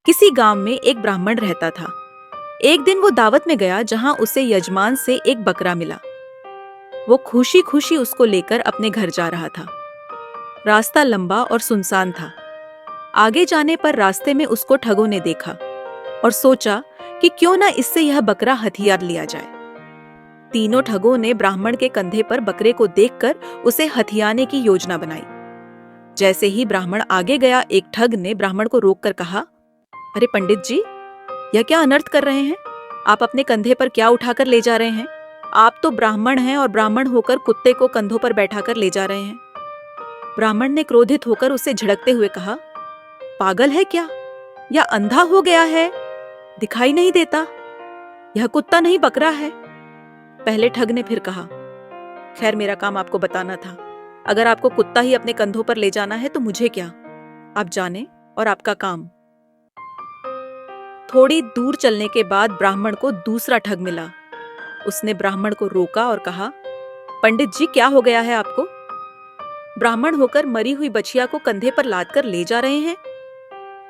किसी गांव में एक ब्राह्मण रहता था। एक दिन वो दावत में गया जहां उसे यजमान से एक बकरा मिला। वो खुशी खुशी उसको लेकर अपने घर जा रहा था। रास्ता लंबा और सुनसान था। आगे जाने पर रास्ते में उसको ठगों ने देखा और सोचा कि क्यों ना इससे यह बकरा हथियार लिया जाए। तीनों ठगों ने ब्राह्मण के कंधे पर बकरे को देखकर उसे हथियाने की योजना बनाई। जैसे ही ब्राह्मण आगे गया, एक ठग ने ब्राह्मण को रोककर कहा, अरे पंडित जी, यह क्या अनर्थ कर रहे हैं? आप अपने कंधे पर क्या उठाकर ले जा रहे हैं? आप तो ब्राह्मण हैं और ब्राह्मण होकर कुत्ते को कंधों पर बैठाकर ले जा रहे हैं। ब्राह्मण ने क्रोधित होकर उसे झिड़कते हुए कहा, पागल है क्या? या अंधा हो गया है? दिखाई नहीं देता? यह कुत्ता नहीं, बकरा है। पहले ठग ने फिर कहा, खैर, मेरा काम आपको बताना था। अगर आपको कुत्ता ही अपने कंधों पर ले जाना है तो मुझे क्या, आप जाने और आपका काम। थोड़ी दूर चलने के बाद ब्राह्मण को दूसरा ठग मिला। उसने ब्राह्मण को रोका और कहा, पंडित जी, क्या हो गया है आपको? ब्राह्मण होकर मरी हुई बछिया को कंधे पर लादकर ले जा रहे हैं।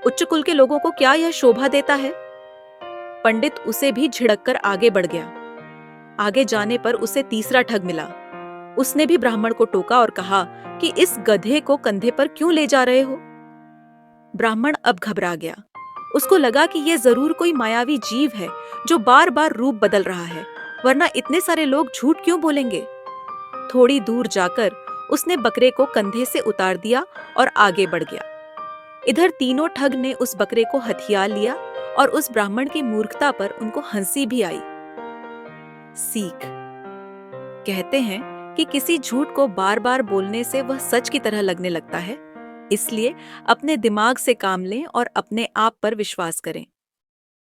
उच्च कुल के लोगों को क्या यह शोभा देता है? पंडित उसे भी झिड़ककर आगे बढ़ गया। आगे जाने पर उसे तीसरा ठग मिला। उसने भी ब्राह्मण को टोका और कहा कि इस गधे को कंधे पर क्यों ले जा रहे हो? ब्राह्मण अब घबरा गया। उसको लगा कि यह जरूर कोई मायावी जीव है जो बार बार रूप बदल रहा है, वरना इतने सारे लोग झूठ क्यों बोलेंगे? थोड़ी दूर जाकर उसने बकरे को कंधे से उतार दिया और आगे बढ़ गया। इधर तीनों ठग ने उस बकरे को हथिया लिया और उस ब्राह्मण की मूर्खता पर उनको हंसी भी आई। सीख: कहते हैं कि किसी झूठ को बार बार बोलने से वह सच की तरह लगने लगता है। इसलिए अपने दिमाग से काम लें और अपने आप पर विश्वास करें।